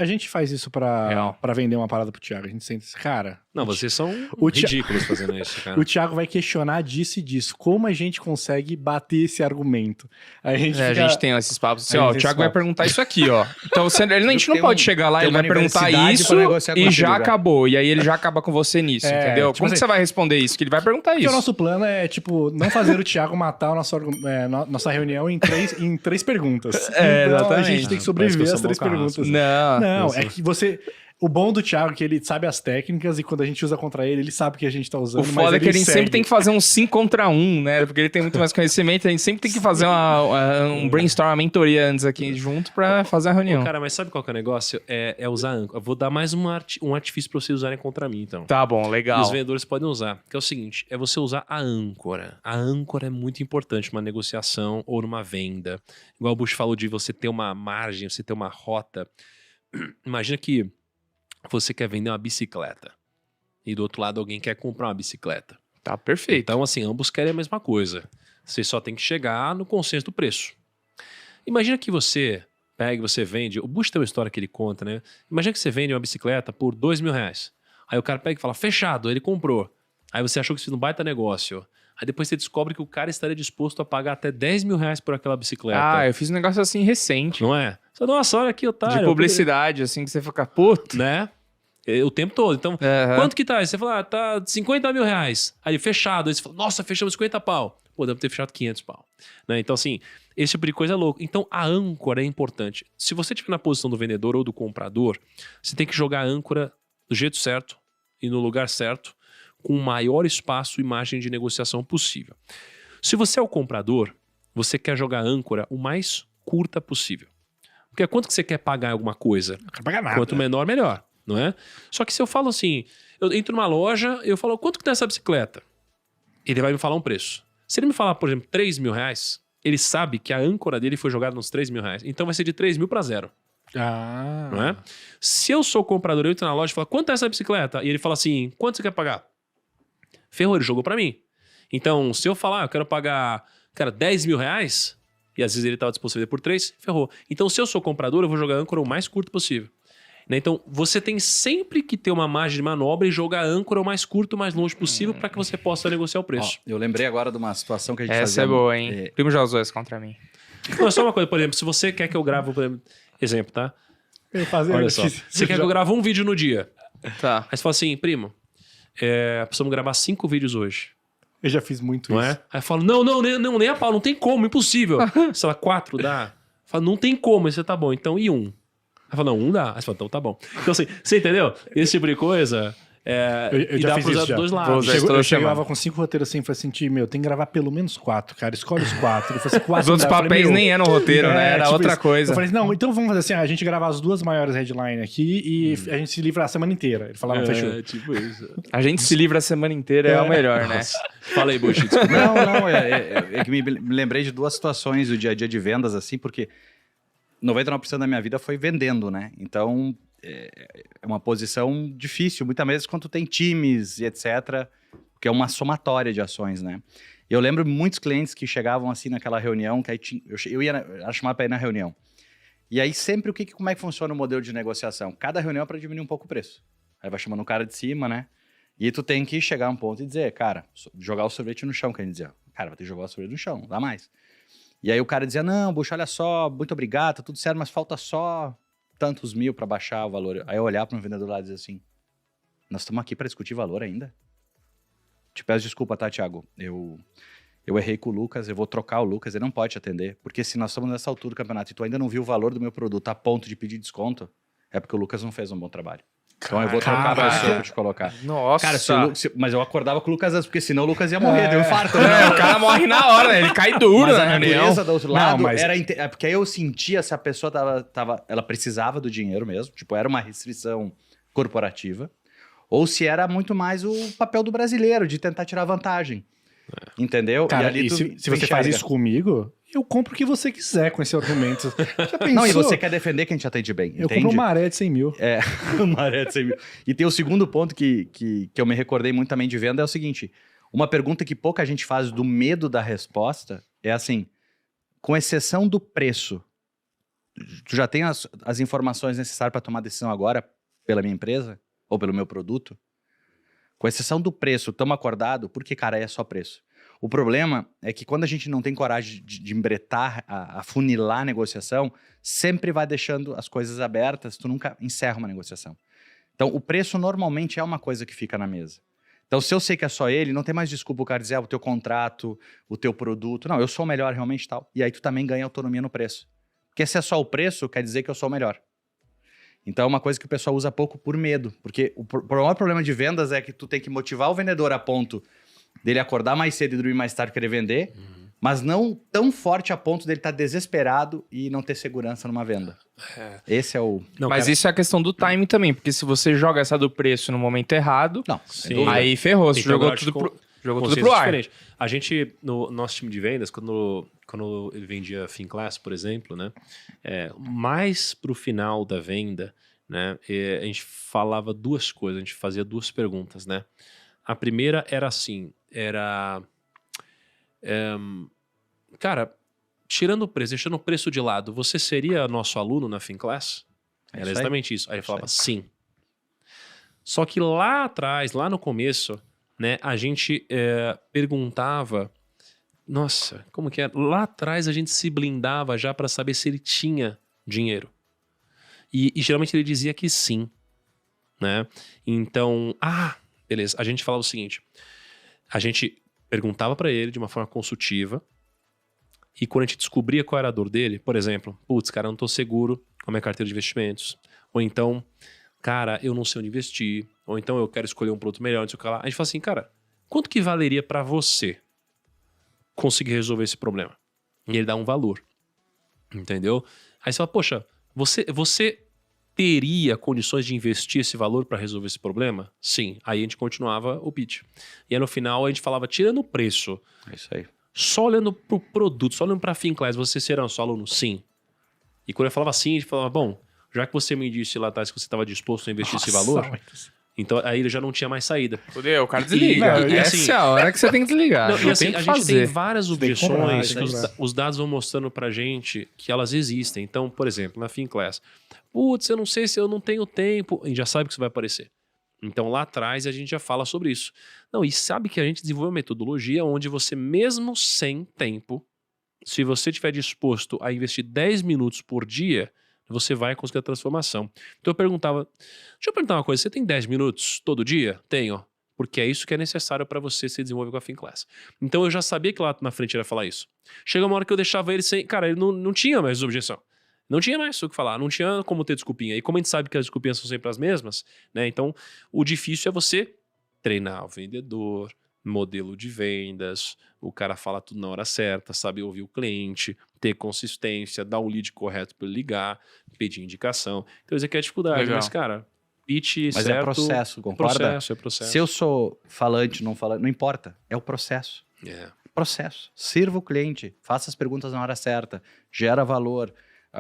A gente faz isso pra vender uma parada pro Thiago. A gente sente, cara... Não, vocês são o ridículos fazendo isso, cara. O Thiago vai questionar disso e disso. Como a gente consegue bater esse argumento? A gente tem esses papos assim, ó, o Thiago vai perguntar isso aqui, ó. Então, a gente não pode chegar lá e ele vai perguntar isso e já acabou. E aí ele já acaba com você nisso, entendeu? Tipo Como assim, que você vai responder isso? Que ele vai perguntar porque isso. o nosso plano é, tipo, não fazer o Thiago matar a nossa reunião em três perguntas. Então, exatamente. a gente tem que sobreviver às 3 perguntas. Não, é que você... O bom do Thiago é que ele sabe as técnicas e quando a gente usa contra ele, ele sabe que a gente tá usando. O foda é que ele sempre tem que fazer um 5 contra 1, né? Porque ele tem muito mais conhecimento, a gente sempre tem que fazer um brainstorm, uma mentoria antes aqui junto pra fazer a reunião. Cara, mas sabe qual que é o negócio? É usar âncora. Eu vou dar mais um artifício pra vocês usarem contra mim, então. Tá bom, legal. E os vendedores podem usar. Que é o seguinte, é você usar a âncora. A âncora é muito importante numa negociação ou numa venda. Igual o Bush falou de você ter uma margem, você ter uma rota. Imagina que você quer vender uma bicicleta e do outro lado alguém quer comprar uma bicicleta. Tá perfeito. Então, assim, ambos querem a mesma coisa. Você só tem que chegar no consenso do preço. Imagina que você pega e você vende... O Bush tem uma história que ele conta, né? Imagina que você vende uma bicicleta por R$2.000. Aí o cara pega e fala, fechado, ele comprou. Aí você achou que isso não baita negócio. Aí depois você descobre que o cara estaria disposto a pagar até R$10.000 por aquela bicicleta. Ah, eu fiz um negócio assim recente. Não é? Você, nossa, olha aqui, otário. De publicidade, assim, que você fica, puto. Né? O tempo todo. Então, quanto que tá? Aí você fala, tá R$50.000. Aí ele, fechado. Aí você fala, nossa, fechamos 50 pau. Pô, deve ter fechado 500 pau. Né? Então, assim, esse tipo de coisa é louco. Então, a âncora é importante. Se você estiver na posição do vendedor ou do comprador, você tem que jogar a âncora do jeito certo e no lugar certo, com o maior espaço e margem de negociação possível. Se você é o comprador, você quer jogar a âncora o mais curta possível. Porque quanto que você quer pagar alguma coisa? Não quero pagar nada. Quanto menor, melhor, não é? Só que se eu falo assim, eu entro numa loja, eu falo, quanto que tá essa bicicleta? Ele vai me falar um preço. Se ele me falar, por exemplo, R$3.000, ele sabe que a âncora dele foi jogada nos R$3.000. Então vai ser de 3.000 para 0. Não é? Se eu sou comprador, eu entro na loja e falo, quanto é essa bicicleta? E ele fala assim, quanto você quer pagar? Ferrou, ele jogou pra mim. Então, se eu falar, eu quero pagar, cara, R$10.000, e às vezes ele estava disposto a vender por 3, ferrou. Então, se eu sou comprador, eu vou jogar a âncora o mais curto possível. Né? Então, você tem sempre que ter uma margem de manobra e jogar a âncora o mais curto, o mais longe possível para que você possa negociar o preço. Eu lembrei agora de uma situação que a gente fazia... Essa é boa, hein? O primo já usou essa contra mim. Não, é só uma coisa, por exemplo, se você quer que eu grave, por exemplo, tá? Olha só. Você quer que eu grave um vídeo no dia. Tá. Aí você fala assim, primo, precisamos gravar 5 vídeos hoje. Eu já fiz muito Não isso. é? Aí eu falo, não, nem a pau, não tem como, impossível. Você fala, 4 dá? Fala, não tem como, aí você tá bom, então e 1? Aí fala, não, 1 dá. Aí você fala, então tá bom. Então assim, você entendeu? Esse tipo de coisa... eu e já dá fiz pra usar isso dos dois já. lados. Eu chegava com 5 roteiros assim e falei assim, meu, tem que gravar pelo menos 4, cara. Escolhe os 4. Ele falou assim, 4 Os outros papéis nem eram roteiro, né? Era tipo outra isso. coisa. Eu falei assim, não, então vamos fazer assim, a gente grava as 2 maiores headlines aqui e a gente se livra a semana inteira. Ele falava, fechou. Tipo isso. A gente se livra a semana inteira, é o melhor, né? Fala aí, Bush. Não, é que me lembrei de 2 situações do dia a dia de vendas, assim, porque 99% da minha vida foi vendendo, né? Então, é uma posição difícil, muitas vezes quando tem times e etc., porque é uma somatória de ações, né? E eu lembro muitos clientes que chegavam assim naquela reunião, que aí eu ia chamar para ir na reunião. E aí sempre como é que funciona o modelo de negociação? Cada reunião é para diminuir um pouco o preço. Aí vai chamando o cara de cima, né? E tu tem que chegar a um ponto e dizer, cara, jogar o sorvete no chão, que a gente dizia. Cara, vai ter que jogar o sorvete no chão, não dá mais. E aí o cara dizia, não, Buxa, olha só, muito obrigado, tá tudo certo, mas falta só tantos mil para baixar o valor. Aí eu olhar para um vendedor lá e dizer assim, nós estamos aqui para discutir valor ainda? Te peço desculpa, tá, Thiago? Eu errei com o Lucas, eu vou trocar o Lucas, ele não pode te atender, porque se nós estamos nessa altura do campeonato e tu ainda não viu o valor do meu produto a ponto de pedir desconto, é porque o Lucas não fez um bom trabalho. Então eu vou trocar a pessoa pra te colocar. Nossa. Cara, mas eu acordava com o Lucas antes, porque senão o Lucas ia morrer, deu infarto. Né? O cara morre na hora, né? Ele cai duro mas na a reunião. natureza do outro lado mas... era... porque aí eu sentia se a pessoa ela precisava do dinheiro mesmo, tipo, era uma restrição corporativa, ou se era muito mais o papel do brasileiro, de tentar tirar vantagem. Entendeu? Cara, e ali se você faz isso comigo, eu compro o que você quiser com esse argumento. Já pensou? Não, e você quer defender que a gente atende bem, Eu entende? compro uma maré de 100 mil. Uma maré de 100 mil. E tem o segundo ponto que eu me recordei muito também de venda, é o seguinte, uma pergunta que pouca gente faz do medo da resposta é assim, com exceção do preço, tu já tem as informações necessárias para tomar decisão agora pela minha empresa ou pelo meu produto? Com exceção do preço, estamos acordados, porque, cara, é só preço. O problema é que quando a gente não tem coragem de embretar, afunilar a negociação, sempre vai deixando as coisas abertas, tu nunca encerra uma negociação. Então, o preço normalmente é uma coisa que fica na mesa. Então, se eu sei que é só ele, não tem mais desculpa o cara dizer o teu contrato, o teu produto. Não, eu sou o melhor realmente e tal. E aí tu também ganha autonomia no preço. Porque se é só o preço, quer dizer que eu sou o melhor. Então, é uma coisa que o pessoal usa pouco por medo. Porque o maior problema de vendas é que tu tem que motivar o vendedor a ponto dele acordar mais cedo e dormir mais tarde querer vender, mas não tão forte a ponto dele estar desesperado e não ter segurança numa venda. Esse é o... Não, mas isso é a questão do timing também, porque se você joga essa do preço no momento errado, não, aí ferrou, você jogou tudo pro ar. Diferente. A gente, no nosso time de vendas, quando ele vendia Finclass, por exemplo, né, mais pro final da venda, né, a gente falava duas coisas, a gente fazia duas perguntas, né? A primeira era assim, cara, tirando o preço, deixando o preço de lado, você seria nosso aluno na Finclass? Era exatamente isso. Aí ele falava sim. Só que lá atrás, lá no começo, né, a gente perguntava, nossa, como que é? Lá atrás a gente se blindava já para saber se ele tinha dinheiro. E geralmente ele dizia que sim, né? Então, beleza, a gente falava o seguinte, a gente perguntava para ele de uma forma consultiva e quando a gente descobria qual era a dor dele, por exemplo, putz, cara, eu não tô seguro com a minha carteira de investimentos, ou então, cara, eu não sei onde investir, ou então eu quero escolher um produto melhor, não sei o que lá. A gente fala assim, cara, quanto que valeria para você conseguir resolver esse problema? E ele dá um valor, entendeu? Aí você fala, poxa, você teria condições de investir esse valor para resolver esse problema? Sim. Aí a gente continuava o pitch. E aí no final a gente falava, tirando o preço, é isso aí. Só olhando pro produto, só olhando pra Finclass, você será um só aluno? Sim. E quando eu falava sim, a gente falava, bom, já que você me disse lá atrás que você estava disposto a investir esse valor, então aí ele já não tinha mais saída. Fudeu, o cara desliga. E assim, essa é a hora que você tem que desligar. Não, e assim, a gente tem várias objeções que os dados vão mostrando pra gente que elas existem. Então, por exemplo, na Finclass, putz, eu não sei se eu não tenho tempo. A gente já sabe que isso vai aparecer. Então lá atrás a gente já fala sobre isso. Não, e sabe que a gente desenvolveu uma metodologia onde você, mesmo sem tempo, se você estiver disposto a investir 10 minutos por dia, você vai conseguir a transformação. Então eu perguntava, deixa eu perguntar uma coisa, você tem 10 minutos todo dia? Tenho. Porque é isso que é necessário para você se desenvolver com a Finclass. Então eu já sabia que lá na frente ele ia falar isso. Chega uma hora que eu deixava ele sem... Cara, ele não tinha mais objeção. Não tinha mais o que falar, não tinha como ter desculpinha. E como a gente sabe que as desculpinhas são sempre as mesmas, né? Então, o difícil é você treinar o vendedor, modelo de vendas, o cara fala tudo na hora certa, saber ouvir o cliente, ter consistência, dar o lead correto para ele ligar, pedir indicação. Então, isso aqui é a dificuldade. Legal. Mas, cara, pitch mas certo... é processo, concorda? É processo. Se eu sou falante, não falante, não importa. É o processo. Processo. Sirva o cliente, faça as perguntas na hora certa, gera valor...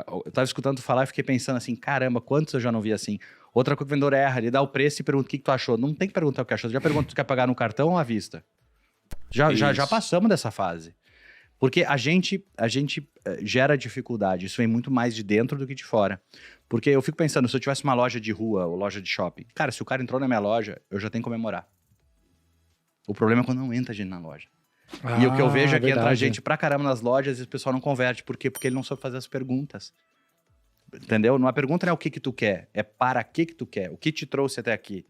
Eu tava escutando tu falar e fiquei pensando assim, caramba, quantos eu já não vi assim? Outra coisa que o vendedor erra, ele dá o preço e pergunta o que tu achou. Não tem que perguntar o que achou, já pergunta se tu quer pagar no cartão ou à vista. Já passamos dessa fase. Porque a gente gera dificuldade, isso vem muito mais de dentro do que de fora. Porque eu fico pensando, se eu tivesse uma loja de rua ou loja de shopping, cara, se o cara entrou na minha loja, eu já tenho que comemorar. O problema é quando não entra gente na loja. E o que eu vejo é que entra gente pra caramba nas lojas e o pessoal não converte. Por quê? Porque ele não soube fazer as perguntas. Entendeu? Uma pergunta não é o que tu quer, é para que tu quer, o que te trouxe até aqui.